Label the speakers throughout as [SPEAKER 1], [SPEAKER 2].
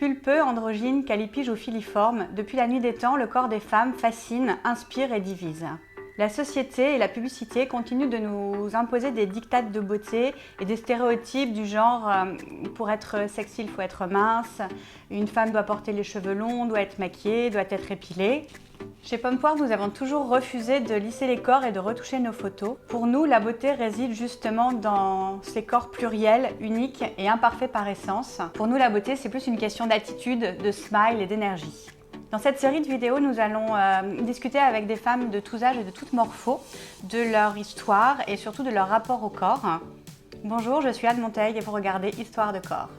[SPEAKER 1] Pulpeux, androgyne, calipige ou filiforme, depuis la nuit des temps, le corps des femmes fascine, inspire et divise. La société et la publicité continuent de nous imposer des diktats de beauté et des stéréotypes du genre pour être sexy, il faut être mince, une femme doit porter les cheveux longs, doit être maquillée, doit être épilée. Chez Pompoir, nous avons toujours refusé de lisser les corps et de retoucher nos photos. Pour nous, la beauté réside justement dans ces corps pluriels, uniques et imparfaits par essence. Pour nous, la beauté, c'est plus une question d'attitude, de smile et d'énergie. Dans cette série de vidéos, nous allons discuter avec des femmes de tous âges et de toutes morphos, de leur histoire et surtout de leur rapport au corps. Bonjour, je suis Anne Monteil et vous regardez Histoire de corps.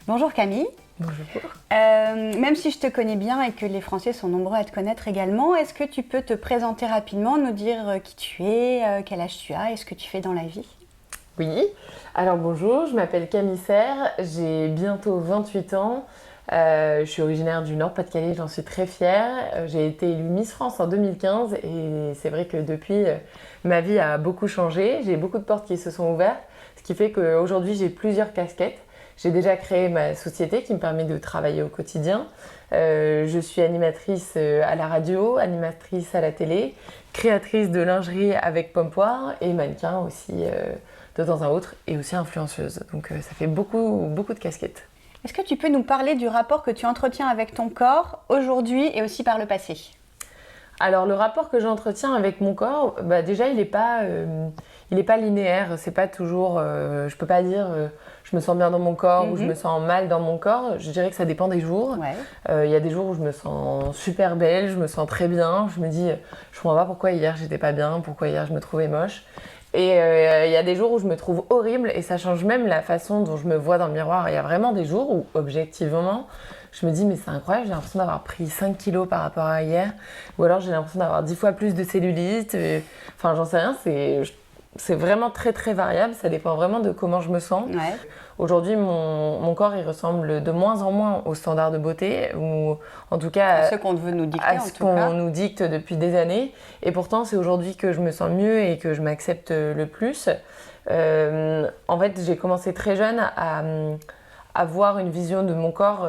[SPEAKER 1] Bonjour Camille.
[SPEAKER 2] Bonjour.
[SPEAKER 1] Même si je te connais bien et que les Français sont nombreux à te connaître également, est-ce que tu peux te présenter rapidement, nous dire qui tu es, quel âge tu as et ce que tu fais dans la vie?
[SPEAKER 2] Oui, alors bonjour, je m'appelle Camille Serre, j'ai bientôt 28 ans, je suis originaire du Nord-Pas-de-Calais, j'en suis très fière. J'ai été élue Miss France en 2015 et c'est vrai que depuis, ma vie a beaucoup changé, j'ai beaucoup de portes qui se sont ouvertes, ce qui fait qu'aujourd'hui j'ai plusieurs casquettes. J'ai déjà créé ma société qui me permet de travailler au quotidien. Je suis animatrice à la radio, animatrice à la télé, créatrice de lingerie avec Pompoir et mannequin aussi de temps à autre et aussi influenceuse. Donc ça fait beaucoup de casquettes.
[SPEAKER 1] Est-ce que tu peux nous parler du rapport que tu entretiens avec ton corps aujourd'hui et aussi par le passé?
[SPEAKER 2] Alors le rapport que j'entretiens avec mon corps, déjà il n'est pas linéaire, c'est pas toujours, je peux pas dire je me sens bien dans mon corps ou je me sens mal dans mon corps, je dirais que ça dépend des jours. Il y a des jours où je me sens super belle, je me sens très bien, je me dis je comprends pas pourquoi hier j'étais pas bien, pourquoi hier je me trouvais moche. Et il y a des jours où je me trouve horrible et ça change même la façon dont je me vois dans le miroir. Il y a vraiment des jours où objectivement je me dis mais c'est incroyable, j'ai l'impression d'avoir pris 5 kilos par rapport à hier, ou alors j'ai l'impression d'avoir 10 fois plus de cellulite, enfin j'en sais rien, c'est vraiment très variable, ça dépend vraiment de comment je me sens. Aujourd'hui mon corps il ressemble de moins en moins aux standards de beauté, ou en tout cas
[SPEAKER 1] à ce qu'on veut nous dicter,
[SPEAKER 2] à ce qu'on nous dicte depuis des années, et pourtant c'est aujourd'hui que je me sens mieux et que je m'accepte le plus. En fait j'ai commencé très jeune à avoir une vision de mon corps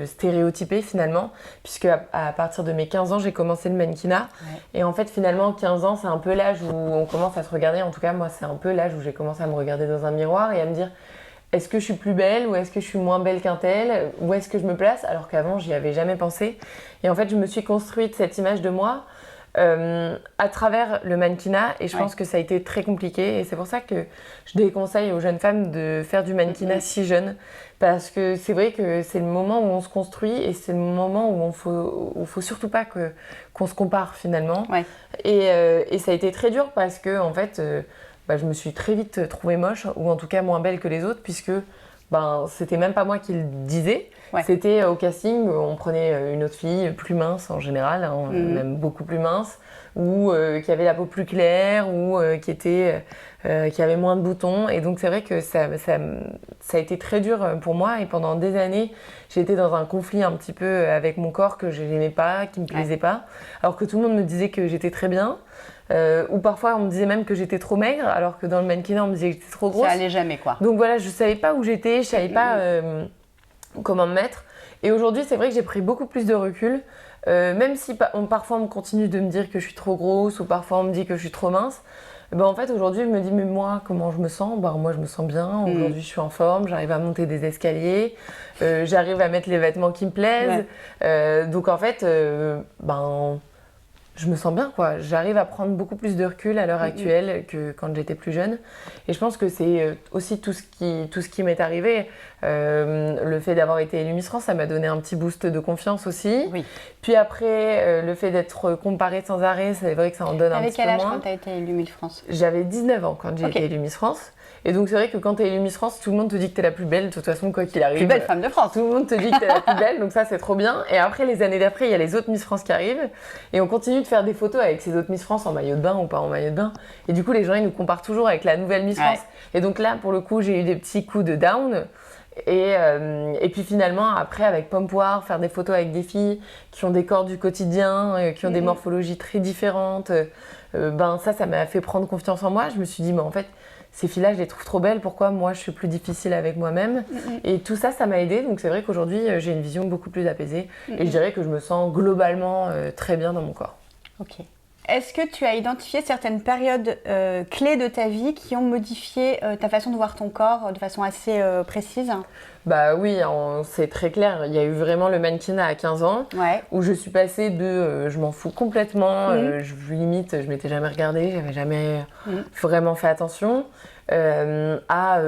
[SPEAKER 2] stéréotypée finalement, puisque à partir de mes 15 ans j'ai commencé le mannequinat, et en fait finalement 15 ans c'est un peu l'âge où on commence à se regarder, en tout cas moi c'est un peu l'âge où j'ai commencé à me regarder dans un miroir et à me dire est-ce que je suis plus belle ou est-ce que je suis moins belle qu'un tel, où est-ce que je me place, alors qu'avant j'y avais jamais pensé, et en fait je me suis construite cette image de moi à travers le mannequinat, et je pense que ça a été très compliqué, et c'est pour ça que je déconseille aux jeunes femmes de faire du mannequinat si jeune, parce que c'est vrai que c'est le moment où on se construit et c'est le moment où faut surtout pas qu'on se compare finalement. Et ça a été très dur parce que en fait je me suis très vite trouvée moche, ou en tout cas moins belle que les autres, puisque c'était même pas moi qui le disais. C'était au casting, on prenait une autre fille plus mince en général, même beaucoup plus mince, ou qui avait la peau plus claire, ou qui avait moins de boutons. Et donc c'est vrai que ça a été très dur pour moi, et pendant des années j'ai été dans un conflit un petit peu avec mon corps que je n'aimais pas, qui me plaisait pas, alors que tout le monde me disait que j'étais très bien. Ou parfois on me disait même que j'étais trop maigre, alors que dans le mannequinat on me disait que j'étais trop grosse.
[SPEAKER 1] Ça allait jamais quoi.
[SPEAKER 2] Donc voilà, je savais pas où j'étais, je savais pas comment me mettre. Et aujourd'hui c'est vrai que j'ai pris beaucoup plus de recul, même si parfois on continue de me dire que je suis trop grosse, ou parfois on me dit que je suis trop mince. En fait aujourd'hui je me dis mais moi comment je me sens, moi je me sens bien, aujourd'hui je suis en forme, j'arrive à monter des escaliers, j'arrive à mettre les vêtements qui me plaisent, donc en fait je me sens bien quoi, j'arrive à prendre beaucoup plus de recul à l'heure actuelle que quand j'étais plus jeune, et je pense que c'est aussi tout ce qui m'est arrivé, le fait d'avoir été élue Miss France, ça m'a donné un petit boost de confiance aussi. Puis après le fait d'être comparée sans arrêt, c'est vrai que ça en donne un petit peu moins.
[SPEAKER 1] Avec quel âge quand tu as été élue Miss France?
[SPEAKER 2] J'avais 19 ans quand j'ai été élue Miss France. Et donc c'est vrai que quand t'es élue Miss France, tout le monde te dit que t'es la plus belle, de toute façon quoi qu'il arrive.
[SPEAKER 1] Plus belle femme de France.
[SPEAKER 2] Tout le monde te dit que t'es la plus belle, donc ça c'est trop bien. Et après les années d'après, il y a les autres Miss France qui arrivent, et on continue de faire des photos avec ces autres Miss France en maillot de bain ou pas en maillot de bain. Et du coup les gens ils nous comparent toujours avec la nouvelle Miss France. Et donc là pour le coup j'ai eu des petits coups de down. Et puis finalement après avec Pompoir, faire des photos avec des filles qui ont des corps du quotidien, qui ont des morphologies très différentes, ça m'a fait prendre confiance en moi. Je me suis dit mais en fait ces filles-là, je les trouve trop belles, pourquoi moi je suis plus difficile avec moi-même. Et tout ça, ça m'a aidée. Donc c'est vrai qu'aujourd'hui, j'ai une vision beaucoup plus apaisée. Et je dirais que je me sens globalement très bien dans mon corps.
[SPEAKER 1] Ok. Est-ce que tu as identifié certaines périodes clés de ta vie qui ont modifié ta façon de voir ton corps de façon assez précise?
[SPEAKER 2] Bah oui, c'est très clair. Il y a eu vraiment le mannequinat à 15 ans où je suis passée de je m'en fous complètement, je m'étais jamais regardée, j'avais jamais vraiment fait attention, ah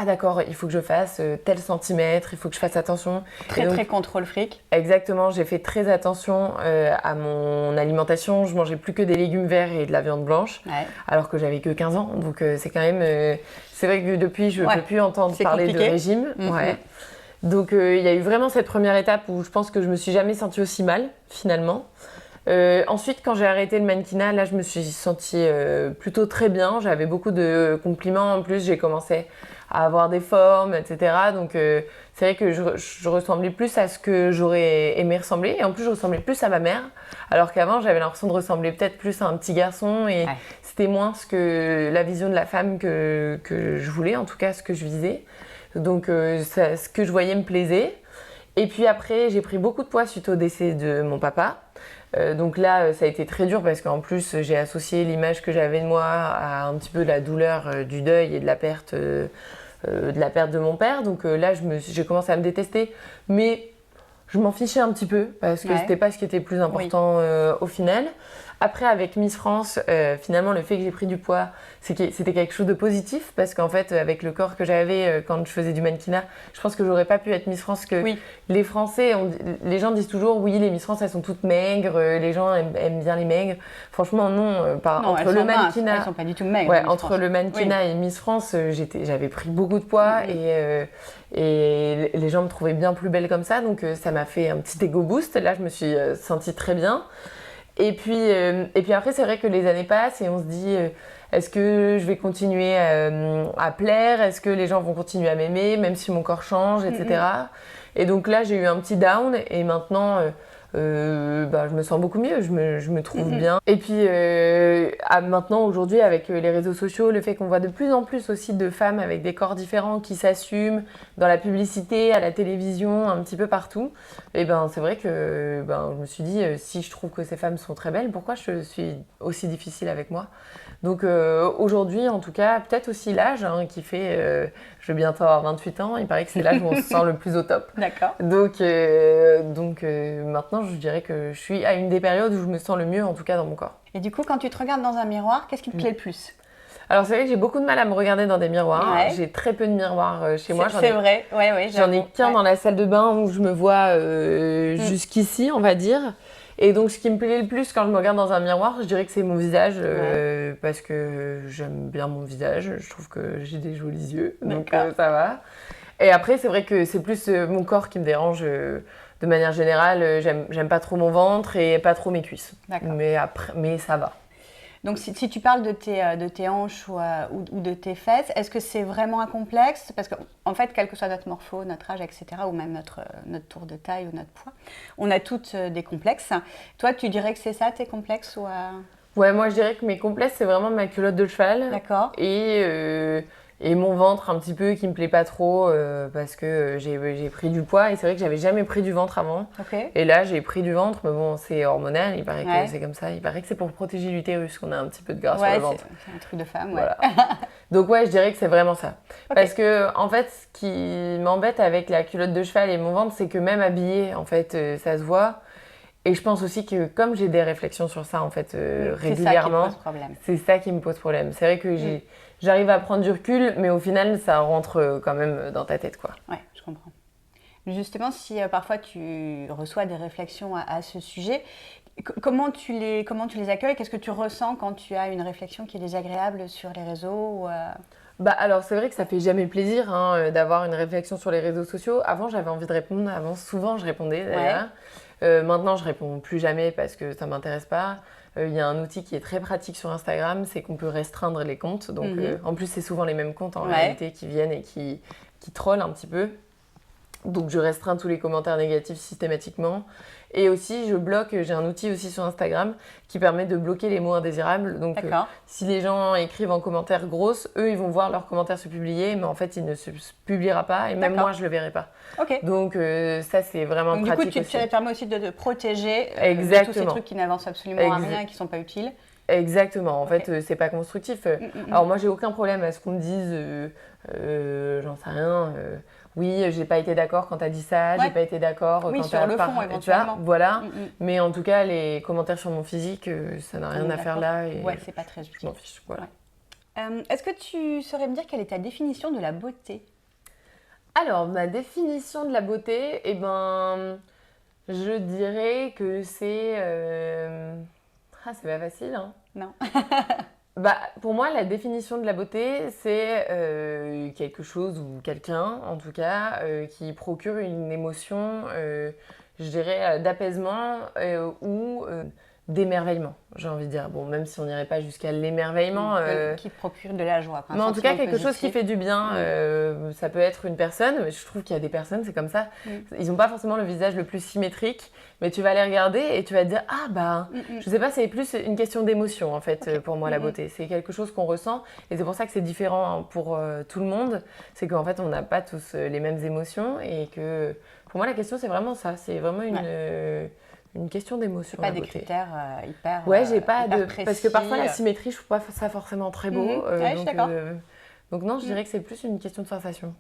[SPEAKER 2] d'accord, il faut que je fasse tel centimètre, il faut que je fasse attention.
[SPEAKER 1] Très contrôle fric.
[SPEAKER 2] Exactement, j'ai fait très attention à mon alimentation. Je mangeais plus que des légumes verts et de la viande blanche, alors que j'avais que 15 ans. Donc c'est quand même... c'est vrai que depuis, je ne peux plus entendre parler de régime. Donc il y a eu vraiment cette première étape où je pense que je me suis jamais sentie aussi mal, finalement. Ensuite, quand j'ai arrêté le mannequinat, là, je me suis sentie plutôt très bien. J'avais beaucoup de compliments. En plus, j'ai commencé à avoir des formes, etc. Donc, c'est vrai que je ressemblais plus à ce que j'aurais aimé ressembler. Et en plus, je ressemblais plus à ma mère. Alors qu'avant, j'avais l'impression de ressembler peut-être plus à un petit garçon. Et c'était moins la vision de la femme que je voulais, en tout cas, ce que je visais. Donc, ce que je voyais me plaisait. Et puis après, j'ai pris beaucoup de poids suite au décès de mon papa. Donc là, ça a été très dur parce qu'en plus, j'ai associé l'image que j'avais de moi à un petit peu de la douleur du deuil et de la perte de mon père. Donc là, j'ai commencé à me détester, mais je m'en fichais un petit peu parce que c'était pas ce qui était le plus important au final. Après, avec Miss France, finalement, le fait que j'ai pris du poids, c'était quelque chose de positif parce qu'en fait, avec le corps que j'avais quand je faisais du mannequinat, je pense que j'aurais pas pu être Miss France les Français, les gens disent toujours oui, les Miss France, elles sont toutes maigres, les gens aiment bien les maigres. Franchement, non. Entre le mannequinat,
[SPEAKER 1] elles sont pas du tout maigres.
[SPEAKER 2] Entre le mannequinat et Miss France, j'avais pris beaucoup de poids et les gens me trouvaient bien plus belle comme ça, donc ça m'a fait un petit ego boost. Là, je me suis sentie très bien. Et puis après, c'est vrai que les années passent et on se dit est-ce que je vais continuer à plaire? Est-ce que les gens vont continuer à m'aimer, même si mon corps change, etc. Et donc là, j'ai eu un petit down et maintenant, je me sens beaucoup mieux, je me trouve bien. Et puis maintenant, aujourd'hui, avec les réseaux sociaux, le fait qu'on voit de plus en plus aussi de femmes avec des corps différents qui s'assument dans la publicité, à la télévision, un petit peu partout, et c'est vrai que je me suis dit, si je trouve que ces femmes sont très belles, pourquoi je suis aussi difficile avec moi? Donc aujourd'hui, en tout cas, peut-être aussi l'âge qui fait... je vais bientôt avoir 28 ans, il paraît que c'est l'âge où on se sent le plus au top.
[SPEAKER 1] D'accord.
[SPEAKER 2] Donc maintenant, je dirais que je suis à une des périodes où je me sens le mieux, en tout cas dans mon corps.
[SPEAKER 1] Et du coup, quand tu te regardes dans un miroir, qu'est-ce qui te plaît le plus?
[SPEAKER 2] Alors c'est vrai que j'ai beaucoup de mal à me regarder dans des miroirs. J'ai très peu de miroirs chez moi.
[SPEAKER 1] C'est vrai,
[SPEAKER 2] j'en ai qu'un dans la salle de bain où je me vois jusqu'ici, on va dire. Et donc, ce qui me plaît le plus quand je me regarde dans un miroir, je dirais que c'est mon visage, parce que j'aime bien mon visage. Je trouve que j'ai des jolis yeux, donc ça va. Et après, c'est vrai que c'est plus mon corps qui me dérange de manière générale. J'aime pas trop mon ventre et pas trop mes cuisses. Mais ça va.
[SPEAKER 1] Donc, si tu parles de tes hanches ou de tes fesses, est-ce que c'est vraiment un complexe? Parce qu'en fait, quel que soit notre morpho, notre âge, etc., ou même notre tour de taille ou notre poids, on a toutes des complexes. Toi, tu dirais que c'est ça, tes complexes ou
[SPEAKER 2] Ouais, moi, je dirais que mes complexes, c'est vraiment ma culotte de cheval.
[SPEAKER 1] D'accord.
[SPEAKER 2] Et mon ventre un petit peu qui me plaît pas trop parce que j'ai pris du poids et c'est vrai que j'avais jamais pris du ventre avant. Et là j'ai pris du ventre, mais bon c'est hormonal, il paraît que c'est comme ça, il paraît que c'est pour protéger l'utérus qu'on a un petit peu de gras sur le ventre.
[SPEAKER 1] C'est un truc de femme,
[SPEAKER 2] voilà. Donc je dirais que c'est vraiment ça. Parce que en fait ce qui m'embête avec la culotte de cheval et mon ventre, c'est que même habillée en fait ça se voit. Et je pense aussi que comme j'ai des réflexions sur ça en fait régulièrement, c'est ça qui me pose problème. C'est vrai que j'arrive à prendre du recul, mais au final, ça rentre quand même dans ta tête, quoi.
[SPEAKER 1] Ouais, je comprends. Justement, si parfois tu reçois des réflexions à ce sujet, comment tu les accueilles? Qu'est-ce que tu ressens quand tu as une réflexion qui est désagréable sur les réseaux
[SPEAKER 2] Alors, c'est vrai que ça fait jamais plaisir d'avoir une réflexion sur les réseaux sociaux. Avant, j'avais envie de répondre. Avant, souvent, je répondais, d'ailleurs. Maintenant, je réponds plus jamais parce que ça m'intéresse pas. Il y a un outil qui est très pratique sur Instagram, c'est qu'on peut restreindre les comptes. Donc, en plus, c'est souvent les mêmes comptes en réalité qui viennent et qui trollent un petit peu. Donc je restreins tous les commentaires négatifs systématiquement. Et aussi, j'ai un outil aussi sur Instagram qui permet de bloquer les mots indésirables. Donc si les gens écrivent en commentaire grosse, eux, ils vont voir leurs commentaires se publier, mais en fait, il ne se publiera pas et même moi, je ne le verrai pas. Donc ça, c'est vraiment
[SPEAKER 1] donc,
[SPEAKER 2] pratique.
[SPEAKER 1] Du coup, ça permet aussi de te protéger de tous ces trucs qui n'avancent absolument à rien et qui ne sont pas utiles.
[SPEAKER 2] Exactement, en fait, c'est pas constructif. Alors moi, j'ai aucun problème à ce qu'on me dise, j'en sais rien, oui, j'ai pas été d'accord quand t'as dit ça, j'ai pas été d'accord quand
[SPEAKER 1] sur le fond, éventuellement.
[SPEAKER 2] Voilà, mais en tout cas, les commentaires sur mon physique, ça n'a rien à faire là. Et
[SPEAKER 1] c'est pas très utile.
[SPEAKER 2] Je m'en fiche, voilà.
[SPEAKER 1] Est-ce que tu saurais me dire quelle est ta définition de la beauté?
[SPEAKER 2] Alors, ma définition de la beauté, eh ben, je dirais que c'est... c'est pas facile, hein.
[SPEAKER 1] Non.
[SPEAKER 2] Pour moi, la définition de la beauté, c'est quelque chose ou quelqu'un, en tout cas, qui procure une émotion, je dirais, d'apaisement ou d'émerveillement, j'ai envie de dire. Bon, même si on n'irait pas jusqu'à l'émerveillement.
[SPEAKER 1] Qui procure de la joie.
[SPEAKER 2] Mais en tout cas, quelque chose qui fait du bien. Ça peut être une personne, mais je trouve qu'il y a des personnes, c'est comme ça. Ils n'ont pas forcément le visage le plus symétrique, mais tu vas les regarder et tu vas te dire, je sais pas, c'est plus une question d'émotion, en fait, pour moi, la beauté. C'est quelque chose qu'on ressent et c'est pour ça que c'est différent pour tout le monde. C'est qu'en fait, on n'a pas tous les mêmes émotions et que, pour moi, la question, c'est vraiment ça. C'est vraiment une question d'émotion.
[SPEAKER 1] C'est pas des critères hyper.
[SPEAKER 2] J'ai pas de.
[SPEAKER 1] Précis.
[SPEAKER 2] Parce que parfois la symétrie, je trouve pas ça forcément très beau.
[SPEAKER 1] Je suis d'accord.
[SPEAKER 2] Donc non, je dirais que c'est plus une question de sensation.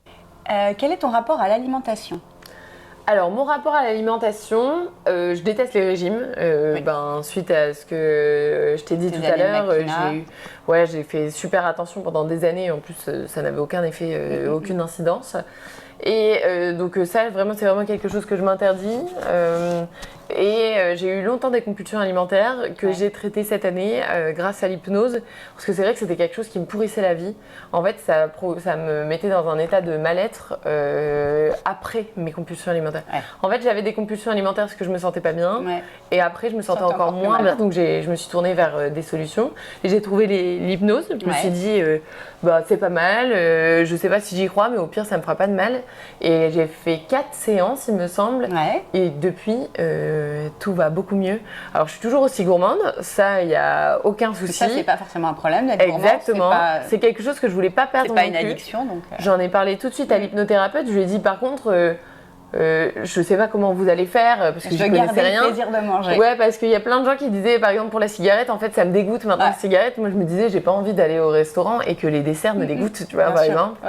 [SPEAKER 1] Quel est ton rapport à l'alimentation?
[SPEAKER 2] Alors, mon rapport à l'alimentation, je déteste les régimes. Suite à ce que je t'ai dit tout à l'heure, j'ai fait super attention pendant des années. En plus, ça n'avait aucun effet, aucune incidence. Et donc ça, vraiment, c'est vraiment quelque chose que je m'interdis. J'ai eu longtemps des compulsions alimentaires que j'ai traitées cette année grâce à l'hypnose. Parce que c'est vrai que c'était quelque chose qui me pourrissait la vie. En fait, ça me mettait dans un état de mal-être après mes compulsions alimentaires. En fait, j'avais des compulsions alimentaires parce que je me sentais pas bien. Et après, je me sentais encore moins bien. Donc je me suis tournée vers des solutions. Et j'ai trouvé l'hypnose. Je me suis dit, c'est pas mal. Je sais pas si j'y crois, mais au pire, ça me fera pas de mal. Et j'ai fait 4 séances, il me semble. Et depuis, tout va beaucoup mieux. Alors, je suis toujours aussi gourmande. Ça, il n'y a aucun souci.
[SPEAKER 1] Ça, c'est pas forcément un problème d'être gourmand.
[SPEAKER 2] Exactement. C'est quelque chose que je voulais pas perdre.
[SPEAKER 1] C'est pas une addiction. Donc
[SPEAKER 2] J'en ai parlé tout de suite à l'hypnothérapeute. Je lui ai dit, par contre... je sais pas comment vous allez faire parce que je connaissais rien.
[SPEAKER 1] Le plaisir de manger.
[SPEAKER 2] Ouais, parce qu'il y a plein de gens qui disaient, par exemple pour la cigarette, en fait ça me dégoûte maintenant la cigarette. Moi je me disais, j'ai pas envie d'aller au restaurant et que les desserts me dégoûtent, tu vois, par exemple.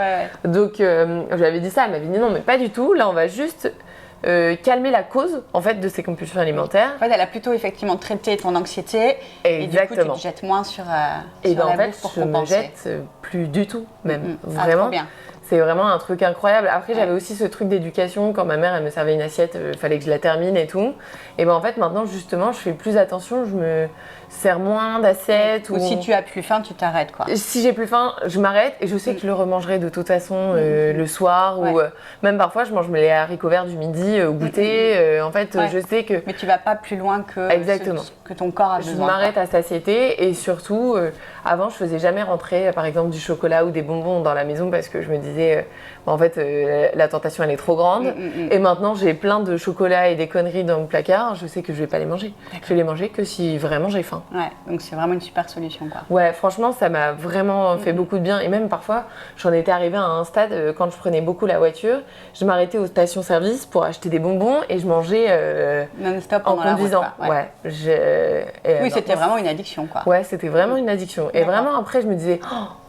[SPEAKER 2] Donc j'avais dit ça, elle m'avait dit non, mais pas du tout. Là on va juste calmer la cause en fait de ces compulsions alimentaires.
[SPEAKER 1] En fait, elle a plutôt effectivement traité ton anxiété. Et du coup, tu te jettes moins sur la bouffe pour compenser.
[SPEAKER 2] Je me jette plus du tout, même vraiment.
[SPEAKER 1] Trop bien.
[SPEAKER 2] C'est vraiment un truc incroyable. Après, j'avais aussi ce truc d'éducation. Quand ma mère, elle me servait une assiette, fallait que je la termine et tout. Et en fait, maintenant, justement, je fais plus attention. Je me sers moins d'assiettes.
[SPEAKER 1] Ou si tu as plus faim, tu t'arrêtes, quoi.
[SPEAKER 2] Si j'ai plus faim, je m'arrête. Et je sais que je le remangerai de toute façon le soir. Ou même parfois, je mange les haricots verts du midi au goûter. En fait, je sais que...
[SPEAKER 1] Mais tu vas pas plus loin que, que ton corps a besoin.
[SPEAKER 2] Je m'arrête à satiété. Et surtout, avant, je faisais jamais rentrer, par exemple, du chocolat ou des bonbons dans la maison parce que je me disais... en fait, la tentation, elle est trop grande. Et maintenant, j'ai plein de chocolat et des conneries dans le placard. Je sais que je vais pas les manger. Je vais les manger que si vraiment j'ai faim.
[SPEAKER 1] Ouais, donc c'est vraiment une super solution, quoi.
[SPEAKER 2] Ouais, franchement, ça m'a vraiment fait beaucoup de bien. Et même parfois, j'en étais arrivée à un stade, quand je prenais beaucoup la voiture, je m'arrêtais aux stations-service pour acheter des bonbons et je mangeais
[SPEAKER 1] non-stop
[SPEAKER 2] en conduisant.
[SPEAKER 1] Oui, c'était vraiment une addiction, quoi.
[SPEAKER 2] Ouais, c'était vraiment une addiction. Et vraiment, après, je me disais,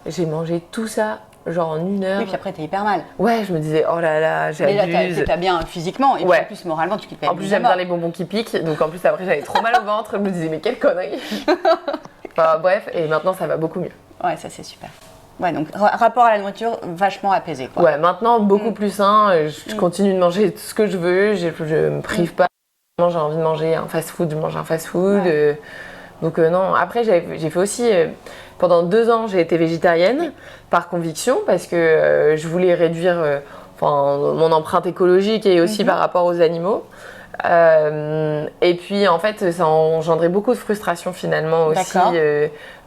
[SPEAKER 2] j'ai mangé tout ça genre en 1 heure.
[SPEAKER 1] Oui, puis après, t'es hyper mal.
[SPEAKER 2] Ouais, je me disais, oh là là, j'abuse.
[SPEAKER 1] T'as bien physiquement, et puis en plus, moralement, tu quittes.
[SPEAKER 2] En plus, j'aime bien les bonbons qui piquent, donc en plus, après, j'avais trop mal au ventre. Je me disais, mais quelle connerie. Enfin, bref, et maintenant, ça va beaucoup mieux. Ouais,
[SPEAKER 1] ça, c'est super. Ouais, donc rapport à la nourriture vachement apaisé, quoi.
[SPEAKER 2] Ouais, maintenant, beaucoup plus sain. Je continue de manger tout ce que je veux. Je me prive pas. J'ai envie de manger un fast-food, je mange un fast-food. Donc non, après, j'ai fait aussi... pendant 2 ans, j'ai été végétarienne par conviction parce que je voulais réduire mon empreinte écologique et aussi par rapport aux animaux. Et puis en fait, ça a engendré beaucoup de frustration finalement aussi,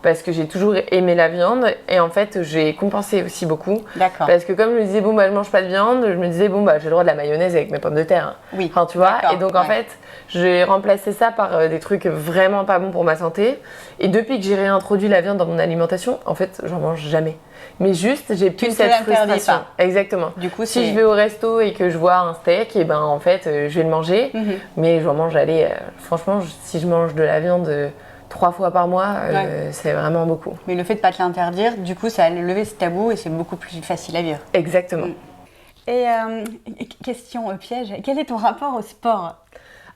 [SPEAKER 2] parce que j'ai toujours aimé la viande et en fait j'ai compensé aussi beaucoup.
[SPEAKER 1] D'accord.
[SPEAKER 2] Parce que comme je me disais, bon bah je mange pas de viande, je me disais, bon bah j'ai le droit de la mayonnaise avec mes pommes de terre. Hein.
[SPEAKER 1] Oui.
[SPEAKER 2] Enfin tu vois, et donc en fait, j'ai remplacé ça par des trucs vraiment pas bons pour ma santé. Et depuis que j'ai réintroduit la viande dans mon alimentation, en fait, j'en mange jamais. Mais juste, j'ai plus cette frustration.
[SPEAKER 1] Pas.
[SPEAKER 2] Exactement.
[SPEAKER 1] Du coup,
[SPEAKER 2] si je vais au resto et que je vois un steak, et ben en fait, je vais le manger. Mais j'en mange, franchement, si je mange de la viande 3 fois par mois, c'est vraiment beaucoup.
[SPEAKER 1] Mais le fait de ne pas te l'interdire, du coup, ça a levé ce tabou et c'est beaucoup plus facile à vivre.
[SPEAKER 2] Exactement.
[SPEAKER 1] Et question piège, quel est ton rapport au sport ?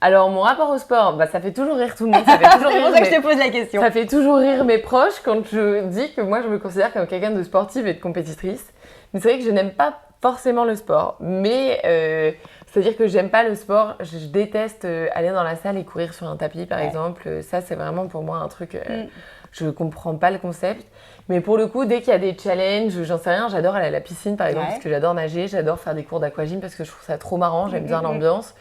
[SPEAKER 2] Alors, mon rapport au sport, ça fait toujours rire tout le monde. Ça fait toujours
[SPEAKER 1] c'est pour ça que je te pose la question.
[SPEAKER 2] Ça fait toujours rire mes proches quand je dis que moi, je me considère comme quelqu'un de sportive et de compétitrice. Mais c'est vrai que je n'aime pas forcément le sport. Mais c'est-à-dire que j'aime pas le sport. Je déteste aller dans la salle et courir sur un tapis, par exemple. Ça, c'est vraiment pour moi un truc... Je comprends pas le concept. Mais pour le coup, dès qu'il y a des challenges, j'en sais rien, j'adore aller à la piscine, par exemple, parce que j'adore nager. J'adore faire des cours d'aquagym parce que je trouve ça trop marrant. J'aime bien l'ambiance.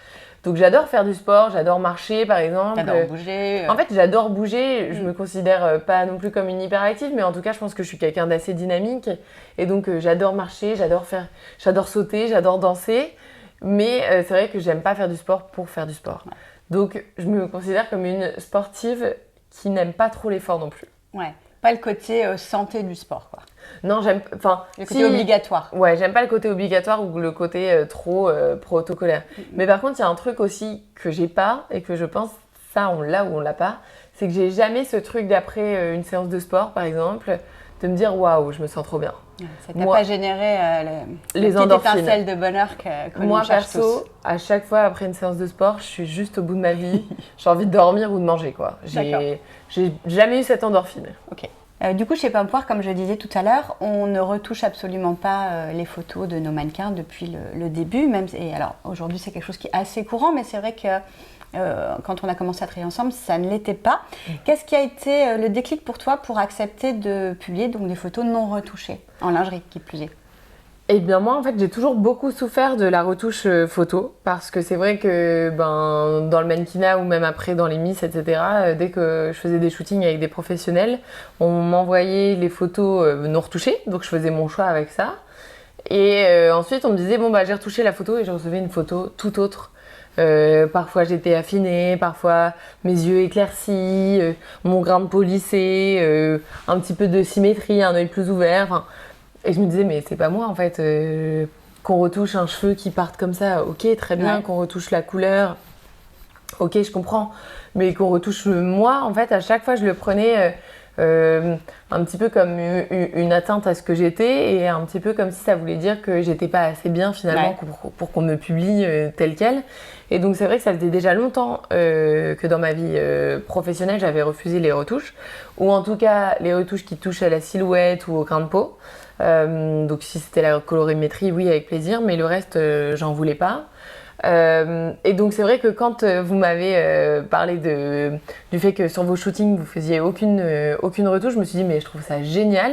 [SPEAKER 2] Donc j'adore faire du sport, j'adore marcher par exemple.
[SPEAKER 1] J'adore bouger.
[SPEAKER 2] En fait, j'adore bouger. Je me considère pas non plus comme une hyperactive, mais en tout cas, je pense que je suis quelqu'un d'assez dynamique. Et donc j'adore marcher, j'adore sauter, j'adore danser. Mais c'est vrai que j'aime pas faire du sport pour faire du sport. Donc je me considère comme une sportive qui n'aime pas trop l'effort non plus.
[SPEAKER 1] Ouais. Pas le côté santé du sport, quoi.
[SPEAKER 2] Non, j'aime... Enfin,
[SPEAKER 1] le côté obligatoire.
[SPEAKER 2] Ouais, j'aime pas le côté obligatoire ou le côté trop protocolaire. Mais par contre, il y a un truc aussi que j'ai pas et que je pense, ça, on l'a ou on l'a pas, c'est que j'ai jamais ce truc d'après une séance de sport, par exemple, de me dire « Waouh, je me sens trop bien ».
[SPEAKER 1] Ça t'a pas généré
[SPEAKER 2] les
[SPEAKER 1] petite étincelle de bonheur que
[SPEAKER 2] moi,
[SPEAKER 1] nous cherche
[SPEAKER 2] perso,
[SPEAKER 1] tous.
[SPEAKER 2] à chaque fois après une séance de sport, je suis juste au bout de ma vie. J'ai envie de dormir ou de manger, quoi. J'ai jamais eu cette endorphine.
[SPEAKER 1] Ok. Du coup, chez Pompoir, comme je disais tout à l'heure, on ne retouche absolument pas les photos de nos mannequins depuis le début. Et alors, aujourd'hui, c'est quelque chose qui est assez courant, mais c'est vrai que quand on a commencé à travailler ensemble, ça ne l'était pas. Qu'est-ce qui a été le déclic pour toi pour accepter de publier donc, des photos non retouchées, en lingerie, qui plus est ?
[SPEAKER 2] Eh bien moi en fait j'ai toujours beaucoup souffert de la retouche photo parce que c'est vrai que dans le mannequinat ou même après dans les Miss etc. Dès que je faisais des shootings avec des professionnels, on m'envoyait les photos non retouchées, donc je faisais mon choix avec ça. Et ensuite on me disait j'ai retouché la photo et je recevais une photo tout autre. Parfois j'étais affinée, parfois mes yeux éclaircis, mon grain de peau lissé, un petit peu de symétrie, un œil plus ouvert. Et je me disais, mais c'est pas moi en fait, qu'on retouche un cheveu qui parte comme ça, ok, très bien, qu'on retouche la couleur, ok, je comprends. Mais qu'on retouche moi, en fait, à chaque fois, je le prenais un petit peu comme une atteinte à ce que j'étais et un petit peu comme si ça voulait dire que j'étais pas assez bien finalement pour qu'on me publie tel quel. Et donc, c'est vrai que ça faisait déjà longtemps que dans ma vie professionnelle, j'avais refusé les retouches, ou en tout cas, les retouches qui touchent à la silhouette ou au grain de peau. Donc si c'était la colorimétrie, oui, avec plaisir, mais le reste, j'en voulais pas. Et donc c'est vrai que quand vous m'avez parlé du fait que sur vos shootings vous faisiez aucune retouche, je me suis dit mais je trouve ça génial.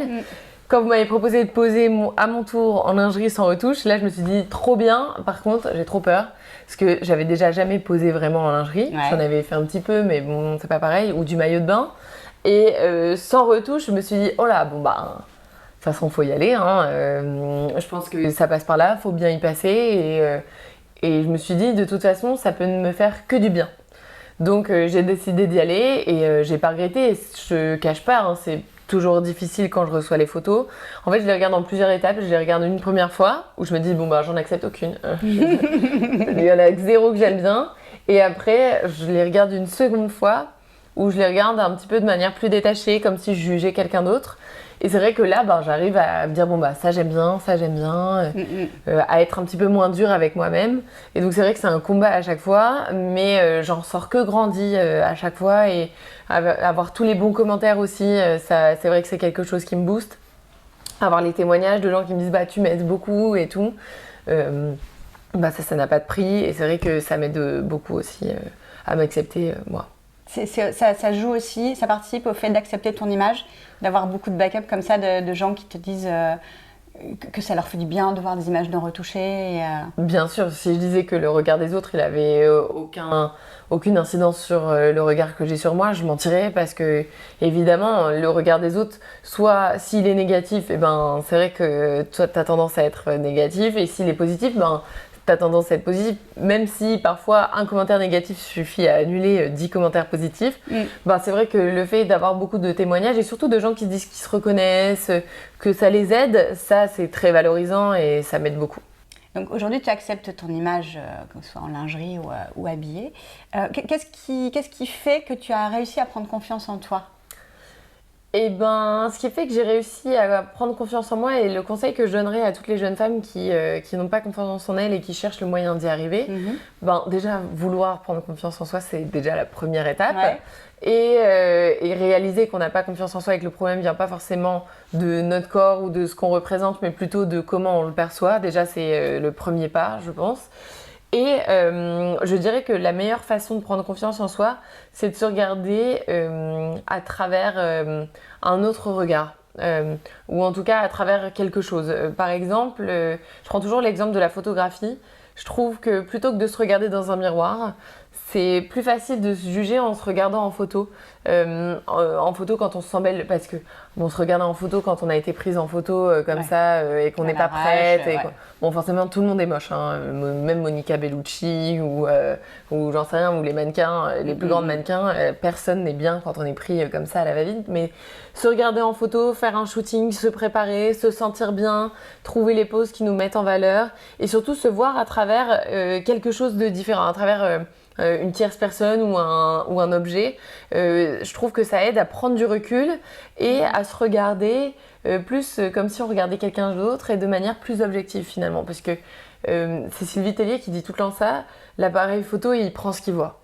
[SPEAKER 2] Quand vous m'avez proposé de poser à mon tour en lingerie sans retouche, là je me suis dit trop bien. Par contre j'ai trop peur parce que j'avais déjà jamais posé vraiment en lingerie. J'en avais fait un petit peu mais bon c'est pas pareil, ou du maillot de bain. Et sans retouche je me suis dit oh là bon bah... De toute façon, il faut y aller. Je pense que ça passe par là, il faut bien y passer. Et je me suis dit, de toute façon, ça peut ne me faire que du bien. Donc, j'ai décidé d'y aller et j'ai pas regretté. Je ne cache pas, c'est toujours difficile quand je reçois les photos. En fait, je les regarde en plusieurs étapes. Je les regarde une première fois où je me dis, j'en accepte aucune. Il y en a 0 que j'aime bien. Et après, je les regarde une seconde fois où je les regarde un petit peu de manière plus détachée, comme si je jugeais quelqu'un d'autre. Et c'est vrai que là, j'arrive à me dire, ça j'aime bien, à être un petit peu moins dure avec moi-même. Et donc c'est vrai que c'est un combat à chaque fois, mais j'en sors que grandi à chaque fois. Et avoir tous les bons commentaires aussi, c'est vrai que c'est quelque chose qui me booste. Avoir les témoignages de gens qui me disent, tu m'aides beaucoup et tout. Ça n'a pas de prix. Et c'est vrai que ça m'aide beaucoup aussi à m'accepter, moi.
[SPEAKER 1] Ça joue aussi, ça participe au fait d'accepter ton image, d'avoir beaucoup de backup comme ça de gens qui te disent que ça leur fait du bien de voir des images non retouchées
[SPEAKER 2] Bien sûr, si je disais que le regard des autres, il avait aucune incidence sur le regard que j'ai sur moi, je mentirais parce que, évidemment, le regard des autres, soit s'il est négatif, eh ben, c'est vrai que toi, tu as tendance à être négatif, et s'il est positif, ben, tu as tendance à être positif, même si parfois un commentaire négatif suffit à annuler 10 commentaires positifs. Ben, c'est vrai que le fait d'avoir beaucoup de témoignages et surtout de gens qui disent qu'ils se reconnaissent, que ça les aide, ça c'est très valorisant et ça m'aide beaucoup.
[SPEAKER 1] Donc aujourd'hui, tu acceptes ton image, que ce soit en lingerie ou habillée. Qu'est-ce qui fait que tu as réussi à prendre confiance en toi?
[SPEAKER 2] Et ben, ce qui fait que j'ai réussi à prendre confiance en moi, et le conseil que je donnerais à toutes les jeunes femmes qui n'ont pas confiance en elles et qui cherchent le moyen d'y arriver, ben, déjà vouloir prendre confiance en soi, c'est déjà la première étape.
[SPEAKER 1] Ouais.
[SPEAKER 2] Et réaliser qu'on n'a pas confiance en soi et que le problème vient pas forcément de notre corps ou de ce qu'on représente, mais plutôt de comment on le perçoit. Déjà, c'est le premier pas, je pense. Et je dirais que la meilleure façon de prendre confiance en soi, c'est de se regarder à travers un autre regard. Ou en tout cas à travers quelque chose. Par exemple, je prends toujours l'exemple de la photographie. Je trouve que plutôt que de se regarder dans un miroir, c'est plus facile de se juger en se regardant en photo. En photo quand on se sent belle, parce que bon, se regarder en photo quand on a été prise en photo comme ça et qu'on n'est pas prête. Bon, forcément, tout le monde est moche, hein. Même Monica Bellucci ou j'en sais rien, ou les mannequins, les plus grands mannequins, personne n'est bien quand on est pris comme ça à la va-vite. Mais se regarder en photo, faire un shooting, se préparer, se sentir bien, trouver les poses qui nous mettent en valeur et surtout se voir à travers quelque chose de différent, à travers une tierce personne ou un objet. Je trouve que ça aide à prendre du recul et à se regarder plus comme si on regardait quelqu'un d'autre et de manière plus objective finalement. Parce que c'est Sylvie Tellier qui dit tout le temps ça, l'appareil photo il prend ce qu'il voit.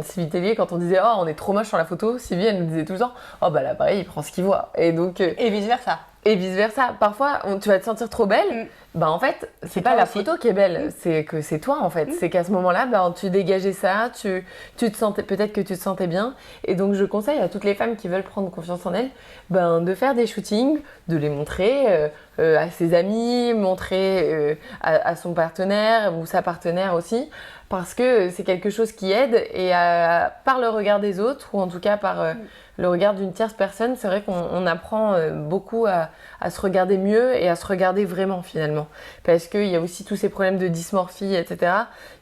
[SPEAKER 2] Sylvie Tellier, quand on disait oh on est trop moche sur la photo, Sylvie elle nous disait tout le temps oh bah l'appareil il prend ce qu'il voit. Et donc
[SPEAKER 1] et vice versa.
[SPEAKER 2] Et vice versa. Parfois, tu vas te sentir trop belle. Bah en fait, c'est pas la photo qui est belle, c'est que c'est toi en fait. C'est qu'à ce moment-là, bah, tu dégageais ça, tu te sentais, peut-être que tu te sentais bien. Et donc je conseille à toutes les femmes qui veulent prendre confiance en elles, ben, de faire des shootings, de les montrer à ses amis, montrer à son partenaire ou sa partenaire aussi. Parce que c'est quelque chose qui aide et par le regard des autres, ou en tout cas par le regard d'une tierce personne, c'est vrai qu'on apprend beaucoup à se regarder mieux et à se regarder vraiment finalement. Parce qu'il y a aussi tous ces problèmes de dysmorphie, etc.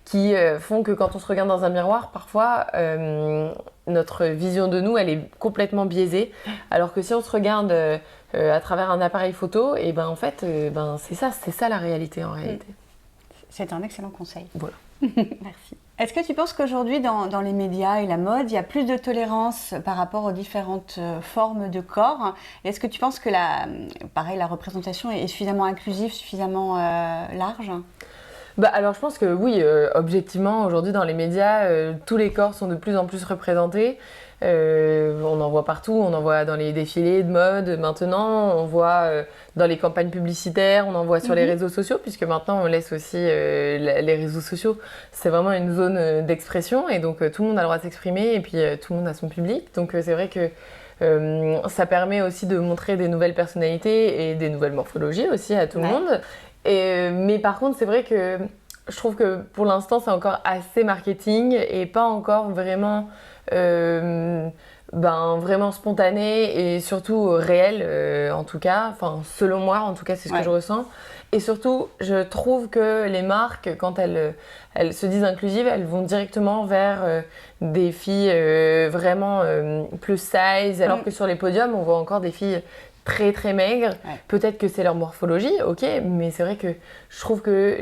[SPEAKER 2] qui font que quand on se regarde dans un miroir, parfois notre vision de nous, elle est complètement biaisée. Alors que si on se regarde à travers un appareil photo, et ben en fait, c'est ça la réalité en réalité.
[SPEAKER 1] C'est un excellent conseil.
[SPEAKER 2] Voilà.
[SPEAKER 1] Merci. Est-ce que tu penses qu'aujourd'hui, dans les médias et la mode, il y a plus de tolérance par rapport aux différentes formes de corps? Est-ce que tu penses que la représentation est suffisamment inclusive, suffisamment large?
[SPEAKER 2] Bah alors je pense que oui, objectivement, aujourd'hui dans les médias, tous les corps sont de plus en plus représentés. On en voit partout, on en voit dans les défilés de mode maintenant, on voit dans les campagnes publicitaires, on en voit sur les réseaux sociaux, puisque maintenant on laisse aussi les réseaux sociaux, c'est vraiment une zone d'expression et donc tout le monde a le droit de s'exprimer et puis tout le monde a son public. Donc c'est vrai que ça permet aussi de montrer des nouvelles personnalités et des nouvelles morphologies aussi à tout le monde. Mais par contre, c'est vrai que je trouve que pour l'instant, c'est encore assez marketing et pas encore vraiment, vraiment spontané et surtout réel, en tout cas. Enfin, selon moi, en tout cas, c'est ce que je ressens. Et surtout, je trouve que les marques, quand elles se disent inclusives, elles vont directement vers des filles vraiment plus size, alors que sur les podiums, on voit encore des filles très très maigres. Peut-être que c'est leur morphologie, ok, mais c'est vrai que je trouve que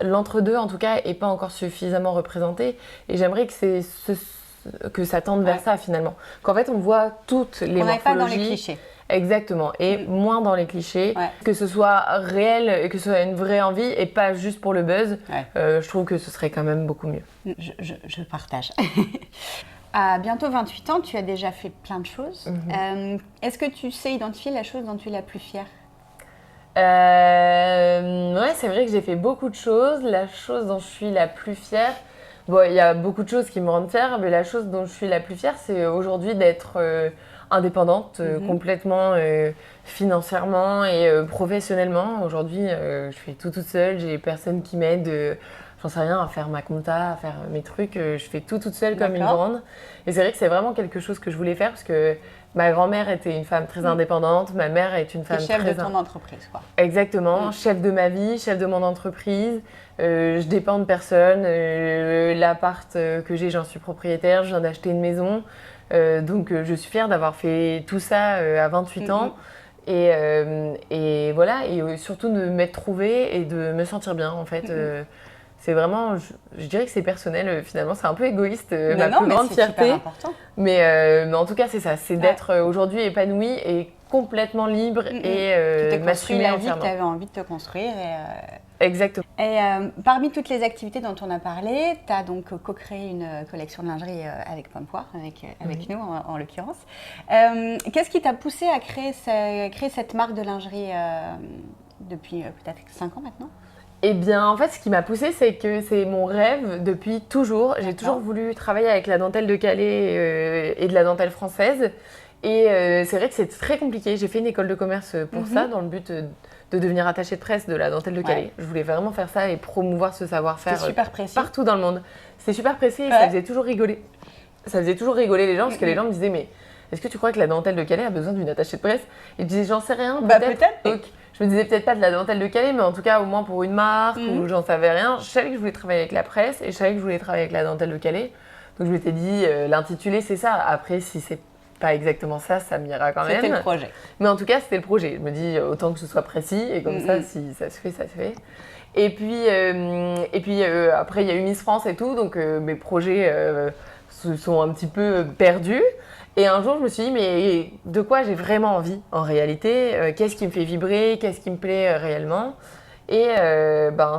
[SPEAKER 2] l'entre-deux, en tout cas, n'est pas encore suffisamment représenté. Et j'aimerais que ça tende vers ça, finalement. Qu'en fait, on voit toutes les morphologies.
[SPEAKER 1] On n'est pas dans les clichés.
[SPEAKER 2] Exactement, et moins dans les clichés, que ce soit réel et que ce soit une vraie envie et pas juste pour le buzz. Je trouve que ce serait quand même beaucoup mieux.
[SPEAKER 1] Je partage. À bientôt 28 ans, tu as déjà fait plein de choses. Est-ce que tu sais identifier la chose dont tu es la plus fière?
[SPEAKER 2] Ouais, c'est vrai que j'ai fait beaucoup de choses. La chose dont je suis la plus fière, bon, il y a beaucoup de choses qui me rendent fière, mais la chose dont je suis la plus fière, c'est aujourd'hui d'être indépendante complètement financièrement et professionnellement. Aujourd'hui, je fais tout toute seule, j'ai personne qui m'aide, j'en sais rien, à faire ma compta, à faire mes trucs. Je fais tout toute seule comme une grande. Et c'est vrai que c'est vraiment quelque chose que je voulais faire parce que ma grand-mère était une femme très indépendante, ma mère est une femme très...
[SPEAKER 1] chef de ton entreprise, quoi.
[SPEAKER 2] Exactement, chef de ma vie, chef de mon entreprise. Je dépends de personne. L'appart que j'ai, j'en suis propriétaire, je viens d'acheter une maison. Donc je suis fière d'avoir fait tout ça à 28 ans. Et voilà, et surtout de m'être trouvée et de me sentir bien, en fait. C'est vraiment, je dirais que c'est personnel, finalement, c'est un peu égoïste, ma plus grande fierté.
[SPEAKER 1] Super important.
[SPEAKER 2] Mais en tout cas, c'est ça, c'est d'être aujourd'hui épanouie et complètement libre et
[SPEAKER 1] tu t'es construit la vie que
[SPEAKER 2] entièrement.
[SPEAKER 1] tu avais envie de te construire.
[SPEAKER 2] Exactement.
[SPEAKER 1] Et parmi toutes les activités dont on a parlé, tu as donc co-créé une collection de lingerie avec Pompoire, avec nous en l'occurrence. Qu'est-ce qui t'a poussé à créer cette marque de lingerie depuis peut-être 5 ans maintenant?
[SPEAKER 2] Eh bien, en fait, ce qui m'a poussée, c'est que c'est mon rêve depuis toujours. J'ai toujours voulu travailler avec la dentelle de Calais et de la dentelle française. Et c'est vrai que c'est très compliqué. J'ai fait une école de commerce pour ça, dans le but de devenir attachée de presse de la dentelle de Calais. Je voulais vraiment faire ça et promouvoir ce savoir-faire partout dans le monde. C'était super précis et ça faisait toujours rigoler. Ça faisait toujours rigoler les gens parce que les gens me disaient « Mais est-ce que tu crois que la dentelle de Calais a besoin d'une attachée de presse ?» Et je disais « J'en sais rien, peut-être. Donc, je me disais peut-être pas de la dentelle de Calais, mais en tout cas au moins pour une marque où j'en savais rien. Je savais que je voulais travailler avec la presse et je savais que je voulais travailler avec la dentelle de Calais. Donc je m'étais dit, l'intitulé c'est ça. Après, si c'est pas exactement ça, ça m'ira quand même.
[SPEAKER 1] C'était le projet.
[SPEAKER 2] Mais en tout cas, c'était le projet. Je me dis, autant que ce soit précis et comme ça, si ça se fait, ça se fait. Et puis après, il y a eu Miss France et tout, donc mes projets se sont un petit peu perdus. Et un jour, je me suis dit, mais de quoi j'ai vraiment envie en réalité? Qu'est-ce qui me fait vibrer? Qu'est-ce qui me plaît réellement? Et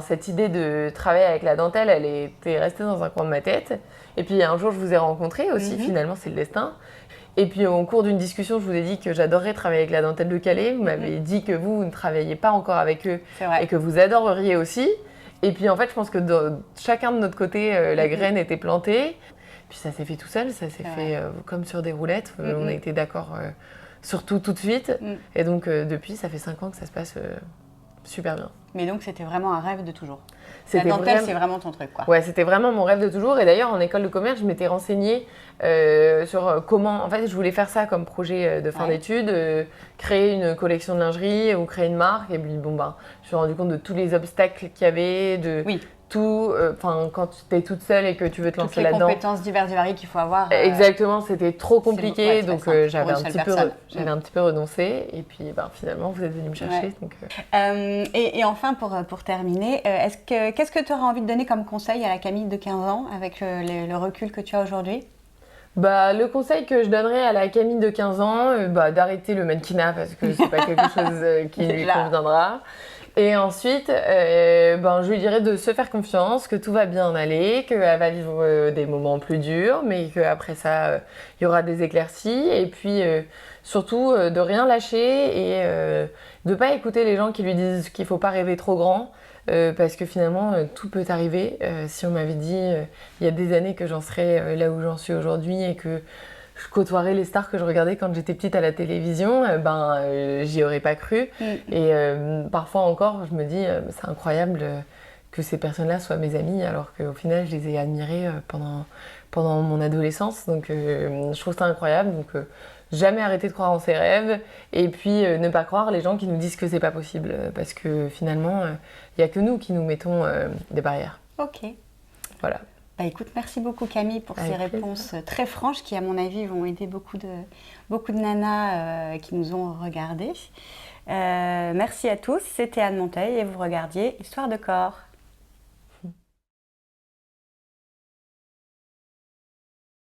[SPEAKER 2] cette idée de travailler avec la dentelle, elle était restée dans un coin de ma tête. Et puis un jour, je vous ai rencontré aussi, finalement, c'est le destin. Et puis au cours d'une discussion, je vous ai dit que j'adorerais travailler avec la dentelle de Calais. Vous m'avez dit que vous ne travailliez pas encore avec eux et que vous adoreriez aussi. Et puis en fait, je pense que chacun de notre côté, la graine était plantée. Puis ça s'est fait tout seul, ça s'est fait comme sur des roulettes. On a été d'accord sur tout de suite. Et donc depuis, ça fait 5 ans que ça se passe super bien.
[SPEAKER 1] Mais donc c'était vraiment un rêve de toujours. La dentelle, c'est vraiment ton truc, quoi.
[SPEAKER 2] Ouais, c'était vraiment mon rêve de toujours. Et d'ailleurs, en école de commerce, je m'étais renseignée sur comment... En fait, je voulais faire ça comme projet de fin d'études, créer une collection de lingerie ou créer une marque. Et puis, je me suis rendu compte de tous les obstacles qu'il y avait, tout, quand tu es toute seule et que tu veux te lancer là-dedans.
[SPEAKER 1] Toutes les compétences diverses et variées qu'il faut avoir.
[SPEAKER 2] Exactement, c'était trop compliqué, donc j'avais un petit peu renoncé. Et puis finalement, vous êtes venu me chercher. Donc,
[SPEAKER 1] Et enfin, pour terminer, qu'est-ce que tu aurais envie de donner comme conseil à la Camille de 15 ans avec le recul que tu as aujourd'hui?
[SPEAKER 2] Le conseil que je donnerais à la Camille de 15 ans, d'arrêter le mannequinat parce que c'est pas quelque chose qui lui conviendra. Et ensuite, je lui dirais de se faire confiance, que tout va bien aller, qu'elle va vivre des moments plus durs, mais qu'après ça, il y aura des éclaircies. Et puis, surtout, de rien lâcher et de ne pas écouter les gens qui lui disent qu'il ne faut pas rêver trop grand. Parce que finalement, tout peut arriver. Si on m'avait dit il y a des années que j'en serais là où j'en suis aujourd'hui et que je côtoierais les stars que je regardais quand j'étais petite à la télévision, j'y aurais pas cru. Et parfois encore, je me dis, c'est incroyable que ces personnes-là soient mes amies, alors qu'au final, je les ai admirées pendant mon adolescence. Donc, je trouve ça incroyable. Donc, jamais arrêter de croire en ses rêves. Et puis, ne pas croire les gens qui nous disent que c'est pas possible. Parce que finalement, il n'y a que nous qui nous mettons des barrières.
[SPEAKER 1] Ok.
[SPEAKER 2] Voilà.
[SPEAKER 1] Écoute, merci beaucoup Camille pour ces réponses très franches qui, à mon avis, vont aider beaucoup de nanas qui nous ont regardées. Merci à tous, c'était Anne Monteil et vous regardiez Histoire de corps.